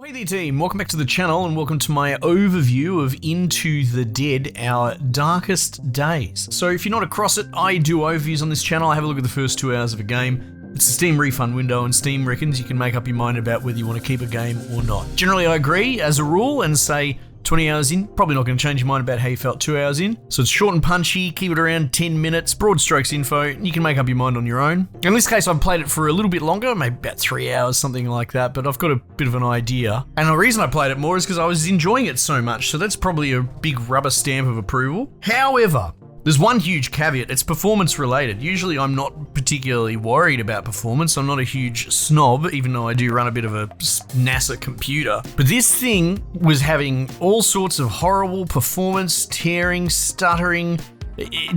Hey there team, welcome back to the channel and welcome to my overview of Into the Dead, our darkest days. So if you're not across it, I do overviews on this channel. I have a look at the first 2 hours of a game. It's a Steam refund window and Steam reckons you can make up your mind about whether you want to keep a game or not. Generally I agree as a rule and say 20 hours in, probably not going to change your mind about how you felt 2 hours in. So it's short and punchy, keep it around 10 minutes, broad strokes info, you can make up your mind on your own. In this case, I've played it for a little bit longer, maybe about 3 hours, something like that, but I've got a bit of an idea. And the reason I played it more is because I was enjoying it so much, so that's probably a big rubber stamp of approval. However, there's one huge caveat, it's performance related. Usually I'm not particularly worried about performance, I'm not a huge snob, even though I do run a bit of a NASA computer. But this thing was having all sorts of horrible performance, tearing, stuttering,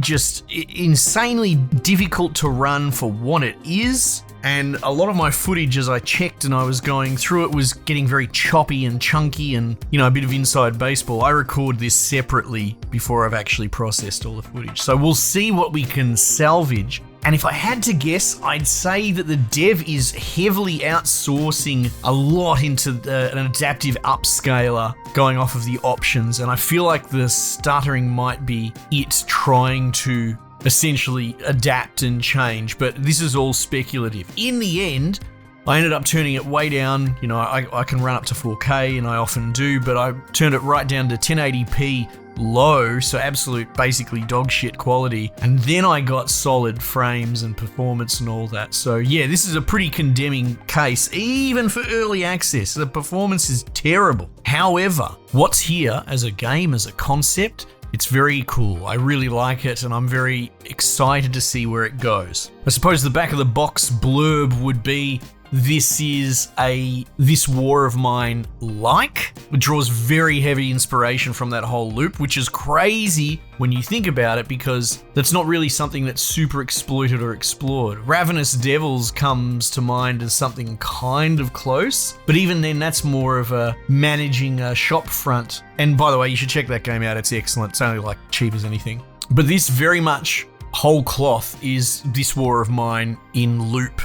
just insanely difficult to run for what it is. And a lot of my footage as I checked and I was going through it was getting very choppy and chunky and, you know, a bit of inside baseball. I record this separately before I've actually processed all the footage. So we'll see what we can salvage. And if I had to guess, I'd say that the dev is heavily outsourcing a lot into an adaptive upscaler going off of the options. And I feel like the stuttering might be it trying to essentially adapt and change, but this is all speculative. In the end, I ended up turning it way down. You know, I can run up to 4K and I often do, but I turned it right down to 1080p low, so absolute basically dog shit quality. And then I got solid frames and performance and all that. So yeah, this is a pretty condemning case, even for early access. The performance is terrible. However, what's here as a game, as a concept, it's very cool. I really like it and I'm very excited to see where it goes. I suppose the back of the box blurb would be, this is a This War of Mine like. It draws very heavy inspiration from that whole loop, which is crazy when you think about it because that's not really something that's super exploited or explored. Ravenous Devils comes to mind as something kind of close, but even then that's more of a managing a shop front. And by the way, you should check that game out, it's excellent. It's only like cheap as anything. But this very much whole cloth is This War of Mine in loop.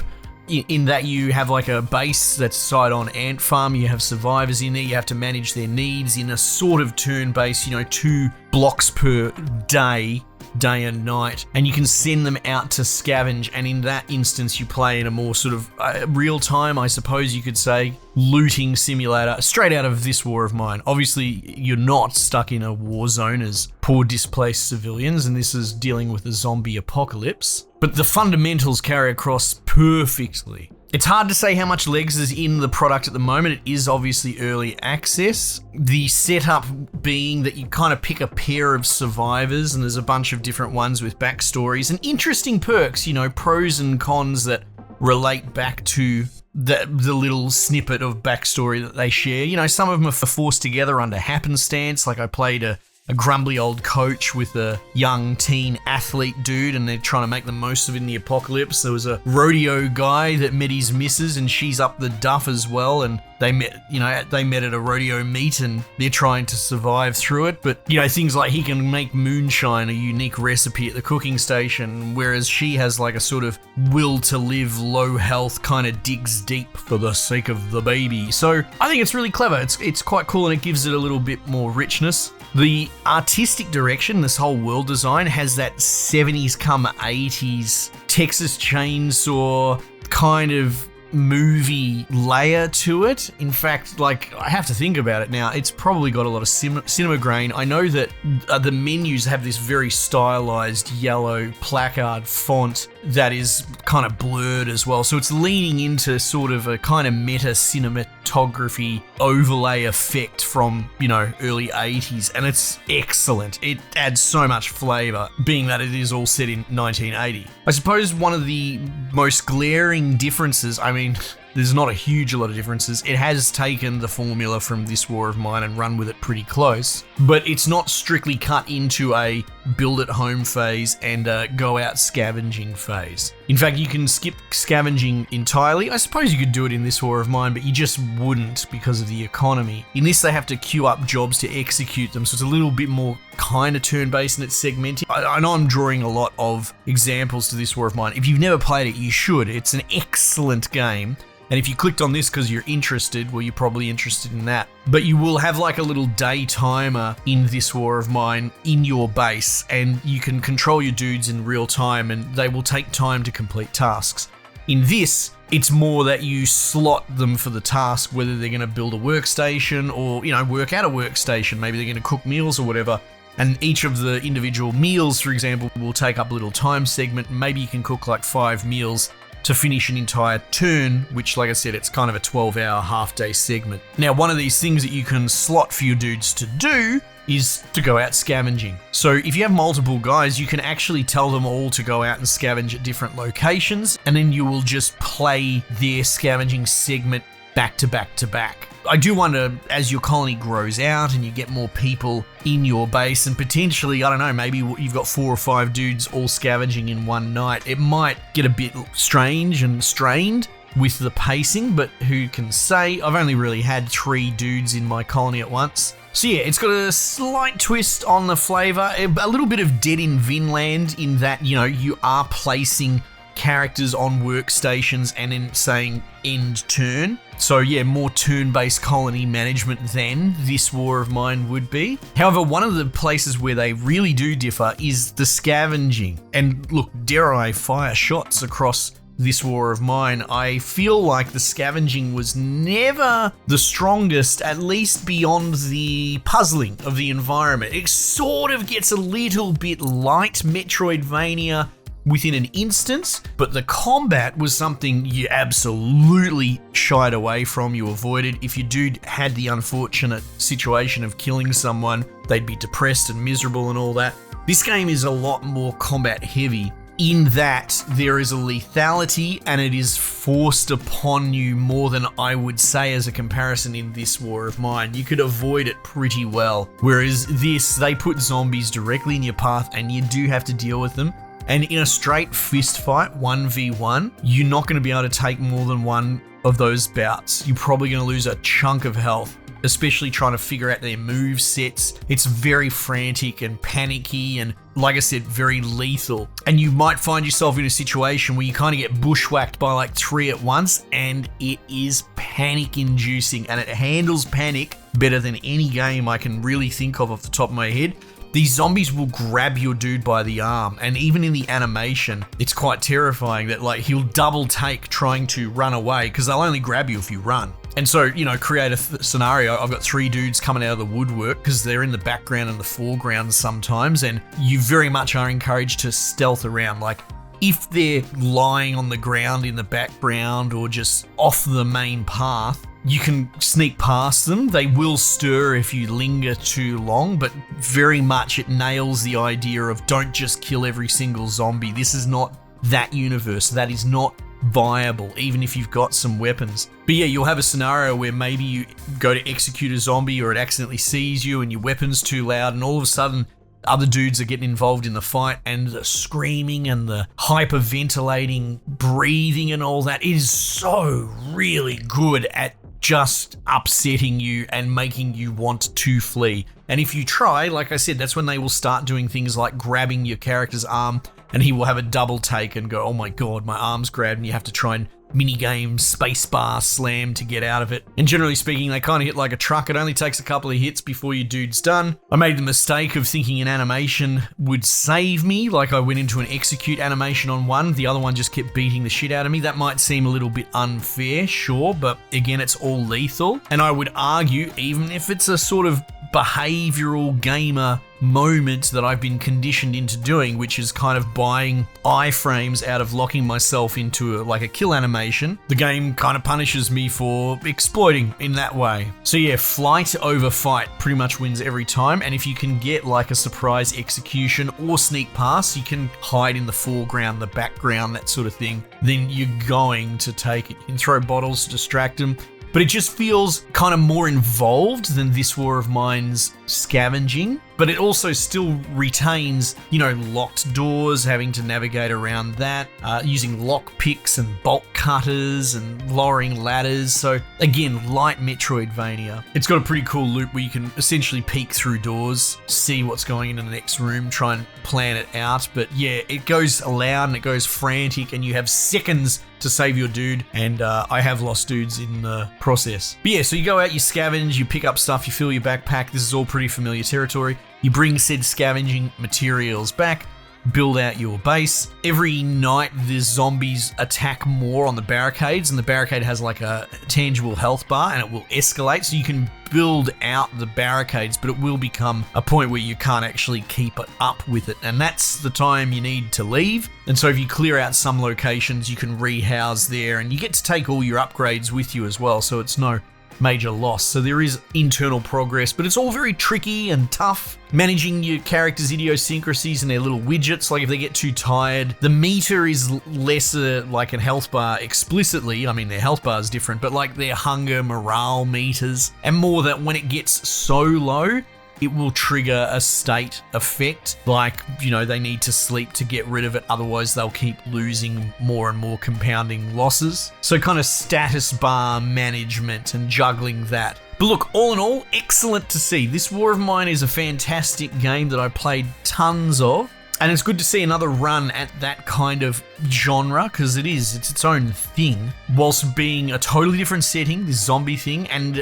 In that you have like a base that's side on ant farm, you have survivors in there, you have to manage their needs in a sort of turn-based, you know, 2 blocks per day and night, and you can send them out to scavenge, and in that instance you play in a more sort of real-time, I suppose you could say, looting simulator straight out of This War of Mine. Obviously you're not stuck in a war zone as poor displaced civilians, and this is dealing with a zombie apocalypse, but the fundamentals carry across perfectly. It's hard to say how much legs is in the product at the moment. It is obviously early access. The setup being that you kind of pick a pair of survivors and there's a bunch of different ones with backstories and interesting perks, you know, pros and cons that relate back to the little snippet of backstory that they share. You know, some of them are forced together under happenstance, like I played a grumbly old coach with a young teen athlete dude and they're trying to make the most of it in the apocalypse. There was a rodeo guy that met his missus and she's up the duff as well, and they met at a rodeo meet and they're trying to survive through it. But, you know, things like he can make moonshine, a unique recipe at the cooking station, whereas she has like a sort of will to live, low health, kind of digs deep for the sake of the baby. So I think it's really clever. It's quite cool and it gives it a little bit more richness. The artistic direction, this whole world design, has that 70s come 80s Texas Chainsaw kind of movie layer to it. In fact, like, I have to think about it now, it's probably got a lot of cinema grain. I know that the menus have this very stylized yellow placard font that is kind of blurred as well, so it's leaning into sort of a kind of meta cinematography overlay effect from, you know, early 80s, and it's excellent. It adds so much flavor, being that it is all set in 1980. I suppose one of the most glaring differences, I mean, there's not a lot of differences. It has taken the formula from This War of Mine and run with it pretty close, but it's not strictly cut into a build at home phase and a go out scavenging phase. In fact, you can skip scavenging entirely. I suppose you could do it in This War of Mine, but you just wouldn't because of the economy. In this, they have to queue up jobs to execute them, so it's a little bit more kind of turn-based and it's segmented. I know I'm drawing a lot of examples to this War of Mine. If you've never played it, you should. It's an excellent game. And if you clicked on this because you're interested, well, you're probably interested in that. But you will have like a little day timer in this War of Mine in your base, and you can control your dudes in real time, and they will take time to complete tasks. In this, it's more that you slot them for the task, whether they're going to build a workstation or, work out a workstation. Maybe they're going to cook meals or whatever. And each of the individual meals, for example, will take up a little time segment. Maybe you can cook like 5 meals to finish an entire turn, which, like I said, it's kind of a 12-hour half-day segment. Now, one of these things that you can slot for your dudes to do is to go out scavenging. So if you have multiple guys, you can actually tell them all to go out and scavenge at different locations, and then you will just play their scavenging segment back to back to back. I do wonder, as your colony grows out and you get more people in your base, and potentially, I don't know, maybe you've got 4 or 5 dudes all scavenging in one night, it might get a bit strange and strained with the pacing, but who can say? I've only really had 3 dudes in my colony at once. So yeah, it's got a slight twist on the flavour, a little bit of Dead in Vinland in that, you are placing characters on workstations and then saying end turn. So yeah, more turn-based colony management than this War of Mine would be. However, one of the places where they really do differ is the scavenging. And look, dare I fire shots across this War of Mine, I feel like the scavenging was never the strongest, at least beyond the puzzling of the environment. It sort of gets a little bit light Metroidvania within an instance, but the combat was something you absolutely shied away from, you avoided. If your dude had the unfortunate situation of killing someone, they'd be depressed and miserable and all that. This game is a lot more combat heavy in that there is a lethality and it is forced upon you more than I would say as a comparison in this War of Mine. You could avoid it pretty well. Whereas this, they put zombies directly in your path and you do have to deal with them. And in a straight fist fight, 1v1, you're not going to be able to take more than one of those bouts. You're probably going to lose a chunk of health, especially trying to figure out their move sets. It's very frantic and panicky and, like I said, very lethal. And you might find yourself in a situation where you kind of get bushwhacked by like 3 at once, and it is panic-inducing, and it handles panic better than any game I can really think of off the top of my head. These zombies will grab your dude by the arm, and even in the animation, it's quite terrifying that like he'll double take trying to run away because they'll only grab you if you run. And so, create a scenario. I've got 3 dudes coming out of the woodwork because they're in the background and the foreground sometimes, and you very much are encouraged to stealth around. Like, if they're lying on the ground in the background or just off the main path, you can sneak past them. They will stir if you linger too long, but very much it nails the idea of don't just kill every single zombie. This is not that universe. That is not viable, even if you've got some weapons. But yeah, you'll have a scenario where maybe you go to execute a zombie or it accidentally sees you and your weapon's too loud, and all of a sudden other dudes are getting involved in the fight, and the screaming and the hyperventilating breathing and all that. It is so really good at just upsetting you and making you want to flee. And if you try, like I said, that's when they will start doing things like grabbing your character's arm, and he will have a double take and go, oh my god, my arm's grabbed, and you have to try and minigame spacebar slam to get out of it. And generally speaking, they kind of hit like a truck. It only takes a couple of hits before your dude's done. I made the mistake of thinking an animation would save me. Like, I went into an execute animation on one, the other one just kept beating the shit out of me. That might seem a little bit unfair, sure, but again, it's all lethal. And I would argue, even if it's a sort of behavioral gamer moment that I've been conditioned into doing, which is kind of buying iframes out of locking myself into a kill animation, the game kind of punishes me for exploiting in that way. So yeah, flight over fight pretty much wins every time, and if you can get like a surprise execution or sneak past, you can hide in the foreground, the background, that sort of thing, then you're going to take it. You can throw bottles to distract them. but it just feels kind of more involved than This War of Mine's Scavenging. But it also still retains, locked doors, having to navigate around that, using lock picks and bolt cutters and lowering ladders. So again, light Metroidvania. It's got a pretty cool loop where you can essentially peek through doors, see what's going in the next room, try and plan it out. But yeah, it goes loud and it goes frantic, and you have seconds to save your dude, and I have lost dudes in the process. But yeah, so you go out, you scavenge, you pick up stuff, you fill your backpack. This is all pretty familiar territory. You bring said scavenging materials back, build out your base. Every night the zombies attack more on the barricades, and the barricade has like a tangible health bar, and it will escalate, so you can build out the barricades, but it will become a point where you can't actually keep it up with it, and that's the time you need to leave. And so if you clear out some locations, you can rehouse there, and you get to take all your upgrades with you as well, so it's no major loss. So there is internal progress, but it's all very tricky and tough. Managing your characters' idiosyncrasies and their little widgets, like if they get too tired. The meter is lesser like a health bar explicitly. I mean, their health bar is different, but like their hunger, morale meters, and more that when it gets so low, it will trigger a state effect, like, they need to sleep to get rid of it, otherwise they'll keep losing more and more, compounding losses. So kind of status bar management and juggling that. But look, all in all, excellent to see. This War of Mine is a fantastic game that I played tons of. And it's good to see another run at that kind of genre, because it's its own thing, whilst being a totally different setting, this zombie thing, and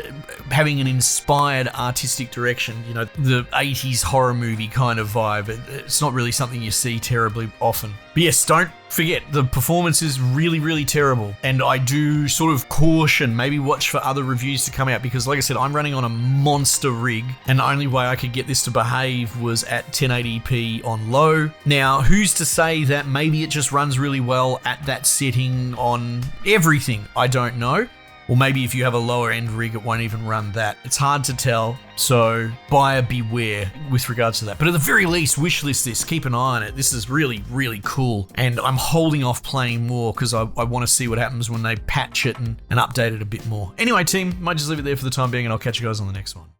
having an inspired artistic direction, the 80s horror movie kind of vibe. It's not really something you see terribly often. But yes, don't forget, the performance is really, really terrible, and I do sort of caution, maybe watch for other reviews to come out, because like I said, I'm running on a monster rig, and the only way I could get this to behave was at 1080p on low. Now, who's to say that maybe it just runs really well at that setting on everything? I don't know. Or maybe if you have a lower end rig, it won't even run that. It's hard to tell, so buyer beware with regards to that. But at the very least, wishlist this, keep an eye on it. This is really, really cool. And I'm holding off playing more because I want to see what happens when they patch it and update it a bit more. Anyway, team, might just leave it there for the time being, and I'll catch you guys on the next one.